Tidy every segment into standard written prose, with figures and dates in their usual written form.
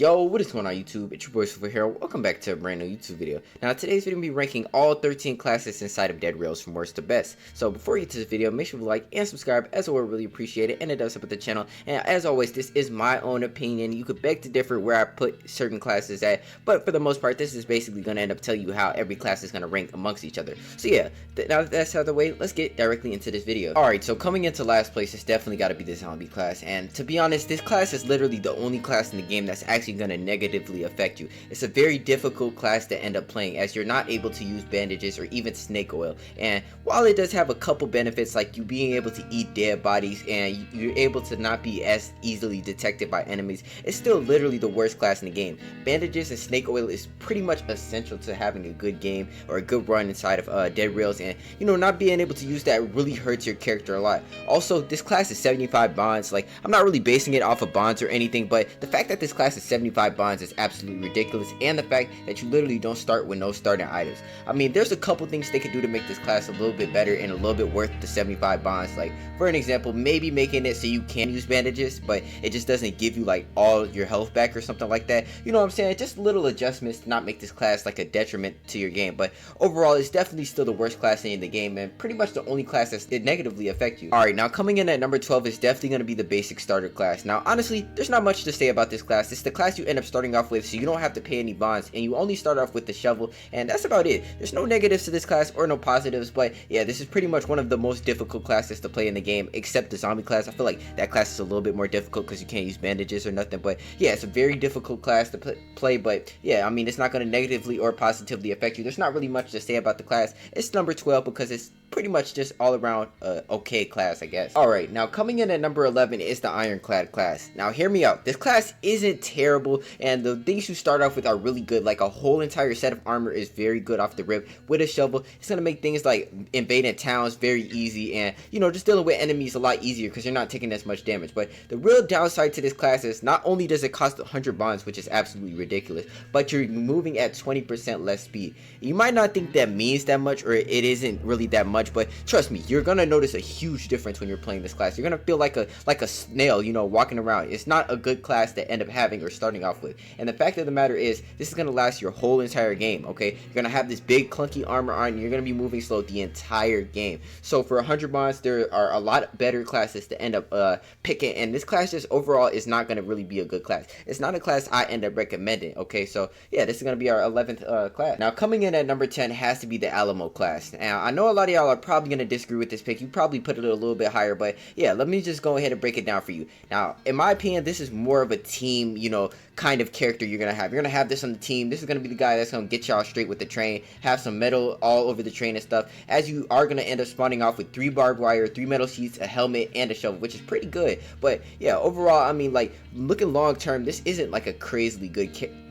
Yo, what is going on YouTube? It's your boy Silver here. Welcome back to a brand new YouTube video. Now today's video will be ranking all 13 classes inside of Dead Rails from worst to best. So before we get to this video, make sure to like and subscribe, as I would really appreciate it, and it does help with the channel. And as always, this is my own opinion. You could beg to differ where I put certain classes at, but for the most part, this is basically going to end up telling you how every class is going to rank amongst each other. So yeah, now that that's out of the way, let's get directly into this video. Alright, so coming into last place, it's definitely got to be the zombie class. And to be honest, this class is literally the only class in the game that's actually going to negatively affect you. It's a very difficult class to end up playing, as you're not able to use bandages or even snake oil. And while it does have a couple benefits, like you being able to eat dead bodies and you're able to not be as easily detected by enemies, it's still literally the worst class in the game. Bandages and snake oil is pretty much essential to having a good game or a good run inside of Dead Rails, and you know, not being able to use that really hurts your character a lot. Also, this class is 75 bonds. Like, I'm not really basing it off of bonds or anything, but the fact that this class is 75 bonds is absolutely ridiculous, and the fact that you literally don't start with no starting items. I mean, there's a couple things they could do to make this class a little bit better and a little bit worth the 75 bonds. Like, for an example, maybe making it so you can use bandages, but it just doesn't give you like all your health back or something like that. You know what I'm saying? Just little adjustments to not make this class like a detriment to your game. But overall, it's definitely still the worst class in the game, and pretty much the only class that did negatively affect you. Alright, now coming in at number 12 is definitely going to be the basic starter class. Now honestly, there's not much to say about this class. It's the class you end up starting off with, so you don't have to pay any bonds, and you only start off with the shovel, and that's about it. There's no negatives to this class or no positives, but yeah, this is pretty much one of the most difficult classes to play in the game, except the zombie class. I feel like that class is a little bit more difficult because you can't use bandages or nothing, but yeah, it's a very difficult class to play, but yeah, I mean, it's not going to negatively or positively affect you. There's not really much to say about the class. It's number 12 because it's pretty much just all around okay class, I guess. Alright, now coming in at number 11 is the Ironclad class. Now hear me out, this class isn't terrible, and the things you start off with are really good. Like, a whole entire set of armor is very good off the rip. With a shovel, it's gonna make things like invading towns very easy, and you know, just dealing with enemies a lot easier because you're not taking as much damage. But the real downside to this class is not only does it cost 100 bonds, which is absolutely ridiculous, but you're moving at 20% less speed. You might not think that means that much, or it isn't really that much, but trust me, you're gonna notice a huge difference when you're playing this class. You're gonna feel like a snail, you know, walking around. It's not a good class to end up having or starting off with. And the fact of the matter is, this is gonna last your whole entire game. Okay, you're gonna have this big clunky armor on, and you're gonna be moving slow the entire game. So for 100 bonds, there are a lot better classes to end up picking, and this class just overall is not gonna really be a good class. It's not a class I end up recommending. Okay, so yeah, this is gonna be our 11th class. Now coming in at number 10 has to be the Alamo class. Now I know a lot of y'all are probably gonna disagree with this pick. You probably put it a little bit higher, but yeah, let me just go ahead and break it down for you. Now in my opinion, this is more of a team, you know, kind of character you're gonna have. You're gonna have this on the team. This is gonna be the guy that's gonna get y'all straight with the train, have some metal all over the train and stuff, as you are gonna end up spawning off with 3 barbed wire, 3 metal sheets, a helmet, and a shovel, which is pretty good. But yeah, overall, I mean, like, looking long term, this isn't like a crazily good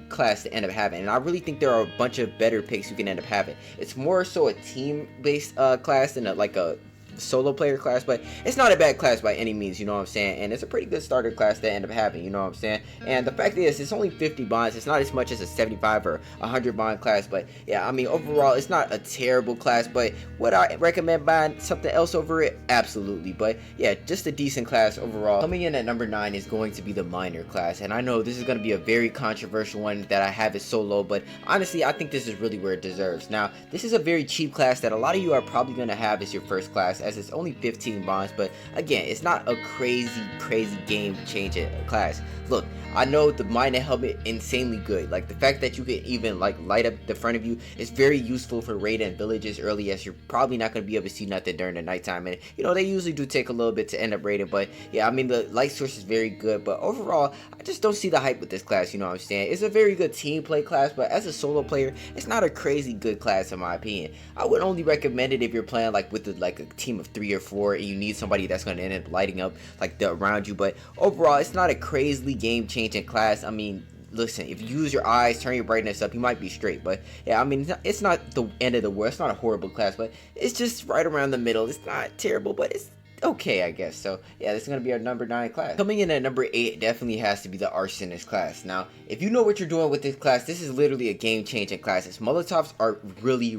class to end up having, and I really think there are a bunch of better picks you can end up having. It's more so a team based class than like a solo player class, but it's not a bad class by any means, you know what I'm saying, and it's a pretty good starter class to end up having, you know what I'm saying. And the fact is, it's only 50 bonds. It's not as much as a 75 or 100 bond class, but yeah, I mean, overall, it's not a terrible class. But would I recommend buying something else over it? Absolutely. But yeah, just a decent class overall. Coming in at number 9 is going to be the miner class, and I know this is going to be a very controversial one that I have it so low, but honestly, I think this is really where it deserves. Now, this is a very cheap class that a lot of you are probably going to have as your first class, as it's only 15 bonds, but again, it's not a crazy game changing class. Look, I know the miner helmet insanely good. Like, the fact that you can even like light up the front of you is very useful for raiding villages early, as you're probably not going to be able to see nothing during the nighttime, and you know, they usually do take a little bit to end up raiding. But yeah, I mean, the light source is very good, but overall, I just don't see the hype with this class, you know what I'm saying. It's a very good team play class, but as a solo player, it's not a crazy good class in my opinion. I would only recommend it if you're playing like with like a team of 3 or 4 and you need somebody that's going to end up lighting up like the around you. But overall, it's not a crazily game changing class. I mean, listen, if you use your eyes, turn your brightness up, you might be straight. But yeah, I mean, it's not the end of the world. It's not a horrible class, but it's just right around the middle. It's not terrible, but it's okay, I guess. So yeah, this is gonna be our number 9 class. Coming in at number 8 definitely has to be the Arsonist class. Now, if you know what you're doing with this class, this is literally a game-changing class. Its Molotovs are really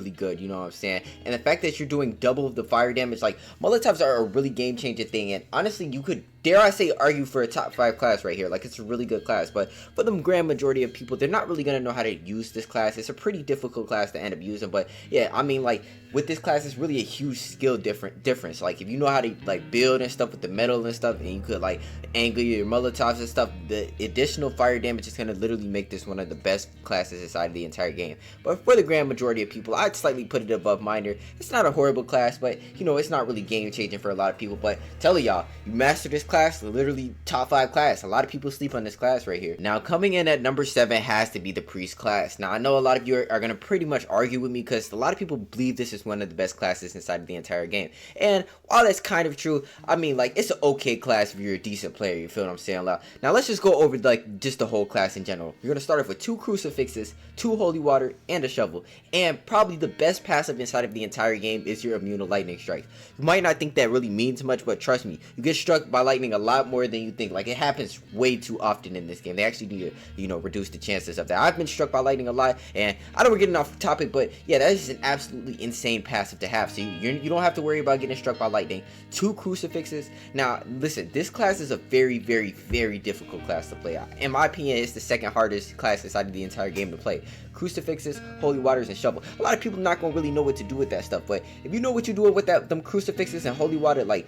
good, you know what I'm saying? And the fact that you're doing double of the fire damage, like, Molotovs are a really game-changing thing, and honestly, you could dare I say, argue for a top 5 class right here. Like, it's a really good class, but for the grand majority of people, they're not really gonna know how to use this class. It's a pretty difficult class to end up using, but yeah, I mean, like, with this class, it's really a huge skill difference. Like, if you know how to like build and stuff with the metal and stuff, and you could like angle your Molotovs and stuff, the additional fire damage is gonna literally make this one of the best classes inside of the entire game. But for the grand majority of people, I'd slightly put it above Miner. It's not a horrible class, but you know, it's not really game changing for a lot of people. But telling y'all, you master this class, literally top 5 class. A lot of people sleep on this class right here. Now, coming in at number 7 has to be the priest class. Now, I know a lot of you are gonna pretty much argue with me, because a lot of people believe this is one of the best classes inside of the entire game. And while that's kind of true, I mean, like, it's an okay class if you're a decent player, you feel what I'm saying? Now let's just go over like just the whole class in general. You're gonna start off with 2 crucifixes, 2 holy water, and a shovel. And probably the best passive inside of the entire game is your immune to lightning strikes. You might not think that really means much, but trust me, you get struck by lightning a lot more than you think. Like, it happens way too often in this game. They actually need to, you know, reduce the chances of that. I've been struck by lightning a lot, and I know we're getting off topic, but yeah, that is an absolutely insane passive to have. So you don't have to worry about getting struck by lightning. 2 crucifixes. Now listen, this class is a very difficult class to play. In my opinion, it's the second hardest class inside of the entire game to play. Crucifixes, holy waters, and shovel. A lot of people not gonna really know what to do with that stuff, but if you know what you're doing with them crucifixes and holy water, like,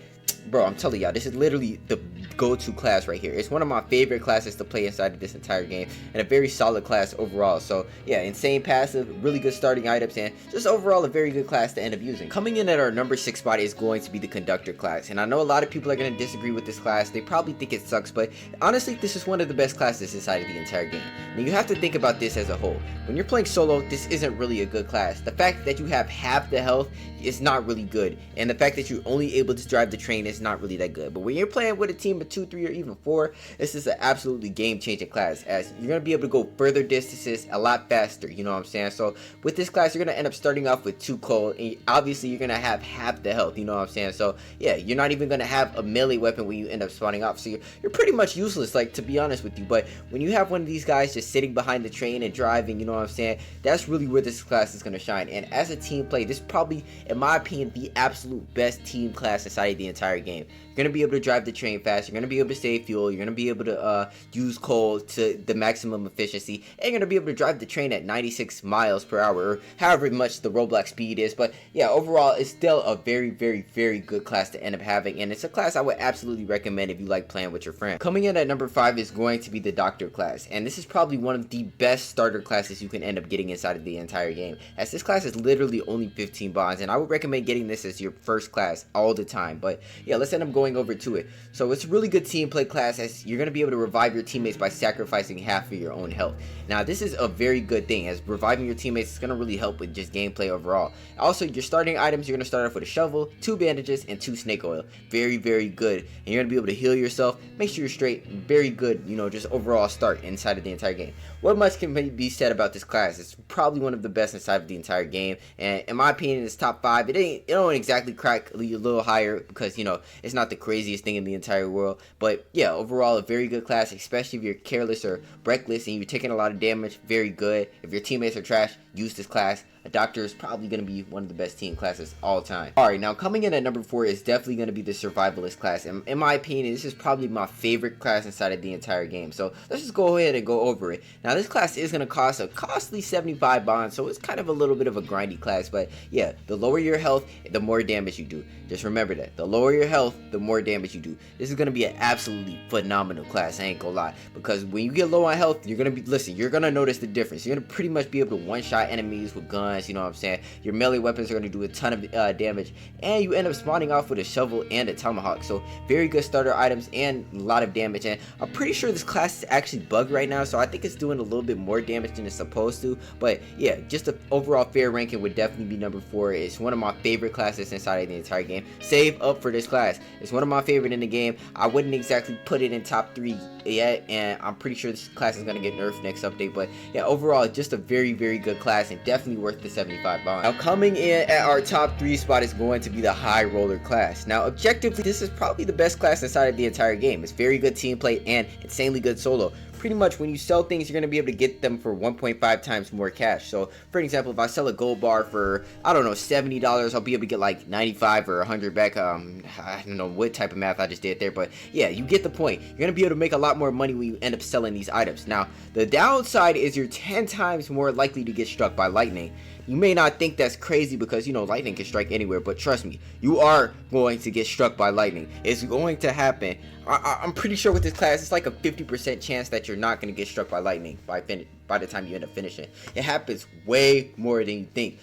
bro, I'm telling y'all, this is literally the go-to class right here. It's one of my favorite classes to play inside of this entire game, and a very solid class overall. So yeah, insane passive, really good starting items, and just overall a very good class to end up using. Coming in at our number 6 spot is going to be the Conductor class, and I know a lot of people are going to disagree with this class. They probably think it sucks, but honestly, this is one of the best classes inside of the entire game. Now, you have to think about this as a whole. When you're playing solo, this isn't really a good class. The fact that you have half the health is not really good, and the fact that you're only able to drive the train is not really that good. But when you're playing with a team of 2, 3, or even 4, this is an absolutely game-changing class, as you're going to be able to go further distances a lot faster, you know what I'm saying? So with this class, you're going to end up starting off with 2 cold, and obviously you're going to have half the health, you know what I'm saying? So yeah, you're not even going to have a melee weapon when you end up spawning off, so you're pretty much useless, like, to be honest with you. But when you have one of these guys just sitting behind the train and driving, you know what I'm saying, that's really where this class is going to shine. And as a team play, this is probably, in my opinion, the absolute best team class inside of the entire game. You're going to be able to drive the train fast, you're going to be able to save fuel, you're going to be able to use coal to the maximum efficiency, and you're going to be able to drive the train at 96 miles per hour, or however much the Roblox speed is. But yeah, overall, it's still a very good class to end up having, and it's a class I would absolutely recommend if you like playing with your friends. Coming in at number 5 is going to be the Doctor class, and this is probably one of the best starter classes you can end up getting inside of the entire game, as this class is literally only 15 bonds, and I would recommend getting this as your first class all the time. But yeah, let's end up going over to it. So it's a really good team play class, as you're going to be able to revive your teammates by sacrificing half of your own health. Now this is a very good thing, as reviving your teammates is going to really help with just gameplay overall. Also, your starting items, you're going to start off with a shovel, 2 bandages, and 2 snake oil. Very good, and you're going to be able to heal yourself, make sure you're straight. Very good, you know, just overall start inside of the entire game. What much can be said about this class? It's probably one of the best inside of the entire game, and in my opinion, it's top 5. It don't exactly crack a little higher, because, you know, it's not the craziest thing in the entire world. But yeah, overall a very good class, especially if you're careless or reckless and you're taking a lot of damage. Very good. If your teammates are trash, use this class. A Doctor is probably going to be one of the best team classes all time. Alright, now coming in at number 4 is definitely going to be the Survivalist class, and in my opinion, this is probably my favorite class inside of the entire game. So let's just go ahead and go over it. Now this class is going to cost a costly 75 bonds, so it's kind of a little bit of a grindy class, but yeah, the lower your health, the more damage you do. Just remember that. The lower your health, the more damage you do. This is going to be an absolutely phenomenal class, I ain't gonna lie, because when you get low on health, you're going to be, listen, you're going to notice the difference. You're going to pretty much be able to one-shot enemies with guns. You know what I'm saying? Your melee weapons are going to do a ton of damage, and you end up spawning off with a shovel and a tomahawk. So very good starter items and a lot of damage, and I'm pretty sure this class is actually bugged right now, so I think it's doing a little bit more damage than it's supposed to. But yeah, just the overall fair ranking would definitely be number 4. It's one of my favorite classes inside of the entire game. Save up for this class. It's one of my favorite in the game. I wouldn't exactly put it in top 3 yet, and I'm pretty sure this class is going to get nerfed next update. But yeah, overall just a very good class, and definitely worth the 75 bonds. Now coming in at our top 3 spot is going to be the High Roller class. Now objectively, this is probably the best class inside of the entire game. It's very good team play and insanely good solo. pretty much when you sell things, you're going to be able to get them for 1.5 times more cash. So for example, if I sell a gold bar for, I don't know, $70, I'll be able to get like 95 or 100 back. I don't know what type of math I just did there, but yeah, you get the point. You're going to be able to make a lot more money when you end up selling these items. Now, the downside is you're 10 times more likely to get struck by lightning. You may not think that's crazy because, you know, lightning can strike anywhere, but trust me, you are going to get struck by lightning. It's going to happen. I'm pretty sure with this class, it's like a 50% chance that you're not going to get struck by lightning by the time you end up finishing. It happens way more than you think.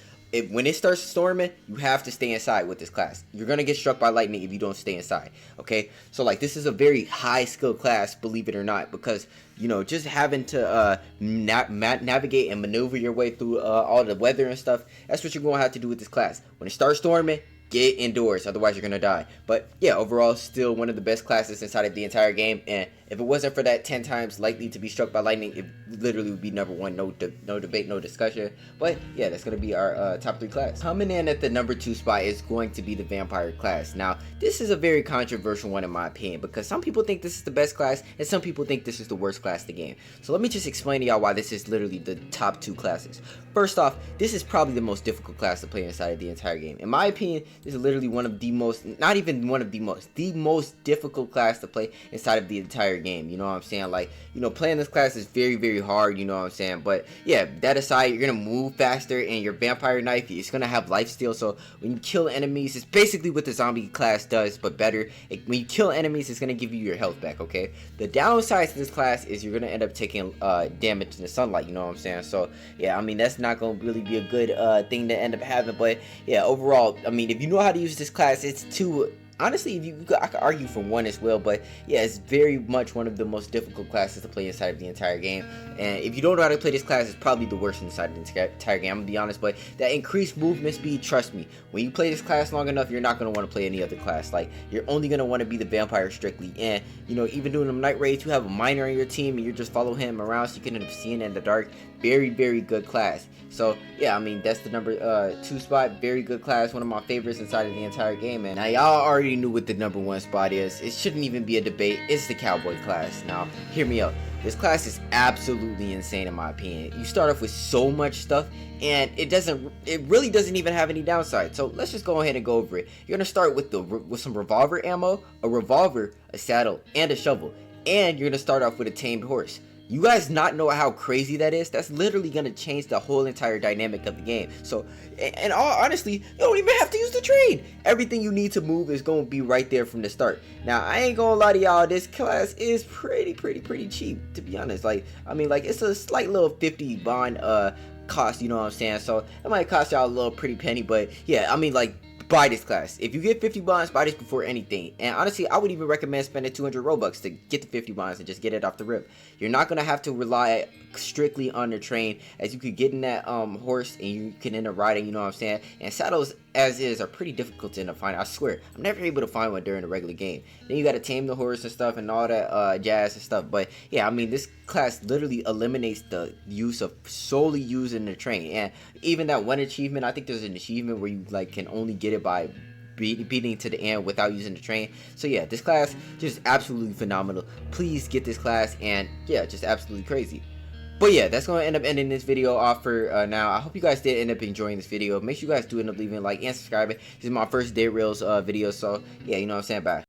When it starts storming, you have to stay inside with this class. You're going to get struck by lightning if you don't stay inside, okay? So, like, this is a very high skill class, believe it or not, because, you know, just having to navigate and maneuver your way through all the weather and stuff, that's what you're going to have to do with this class. When it starts storming, get indoors, otherwise you're going to die. But, yeah, overall, still one of the best classes inside of the entire game, and if it wasn't for that 10 times likely to be struck by lightning, it literally would be number one, no debate, no discussion. But yeah, that's going to be our top 3 class. Coming in at the number 2 spot is going to be the vampire class. Now, this is a very controversial one in my opinion, because some people think this is the best class, and some people think this is the worst class in the game. So let me just explain to y'all why this is literally the top 2 classes. First off, this is probably the most difficult class to play inside of the entire game. In my opinion, this is literally one of the most, not even one of the most difficult class to play inside of the entire game. You know what I'm saying? Like, you know, playing this class is very, very hard, you know what I'm saying? But yeah, that aside, you're gonna move faster, and your vampire knife, it's gonna have lifesteal. So when you kill enemies, it's basically what the zombie class does, but better. When you kill enemies, it's gonna give you your health back, okay? The downside to this class is you're gonna end up taking damage in the sunlight, you know what I'm saying? So yeah, I mean, that's not gonna really be a good thing to end up having. But yeah, overall, I mean, if you know how to use this class, it's too. Honestly, I could argue for 1 as well, but yeah, it's very much one of the most difficult classes to play inside of the entire game. And if you don't know how to play this class, it's probably the worst inside of the entire game, I'm gonna be honest. But that increased movement speed, trust me, when you play this class long enough, you're not gonna want to play any other class. Like, you're only gonna want to be the vampire strictly. And you know, even doing them night raids, you have a miner on your team, and you just follow him around so you can end up seeing it in the dark. Very, very good class. So yeah, I mean, that's the number 2 spot. Very good class, one of my favorites inside of the entire game. And now y'all already knew what the number 1 spot is. It shouldn't even be a debate. It's the Cowboy class. Now hear me out. This class is absolutely insane in my opinion. You start off with so much stuff, and it really doesn't even have any downside. So let's just go ahead and go over it. You're gonna start with some revolver ammo, a revolver, a saddle, and a shovel. And you're gonna start off with a tamed horse. You guys not know how crazy that is? That's literally going to change the whole entire dynamic of the game. So, and honestly, you don't even have to use the train. Everything you need to move is going to be right there from the start. Now, I ain't going to lie to y'all, this class is pretty cheap, to be honest. Like, I mean, like, it's a slight little 50 bond cost, you know what I'm saying? So, it might cost y'all a little pretty penny, but yeah, I mean, like, buy this class. If you get 50 bonds, buy this before anything. And honestly, I would even recommend spending 200 Robux to get the 50 bonds and just get it off the rip. You're not going to have to rely strictly on the train, as you could get in that horse and you can end up riding, you know what I'm saying? And saddles as is are pretty difficult to end up finding. I swear, I'm never able to find one during the regular game. Then you got to tame the horse and stuff and all that jazz and stuff. But yeah, I mean, this class literally eliminates the use of solely using the train. And even that one achievement, I think there's an achievement where you like can only get it by beating to the end without using the train. So yeah, this class just absolutely phenomenal. Please get this class, and yeah, just absolutely crazy. But yeah, that's going to end up ending this video off for now. I hope you guys did end up enjoying this video. Make sure you guys do end up leaving a like and subscribing. This is my first Dead Rails video, so yeah, you know what I'm saying. Bye.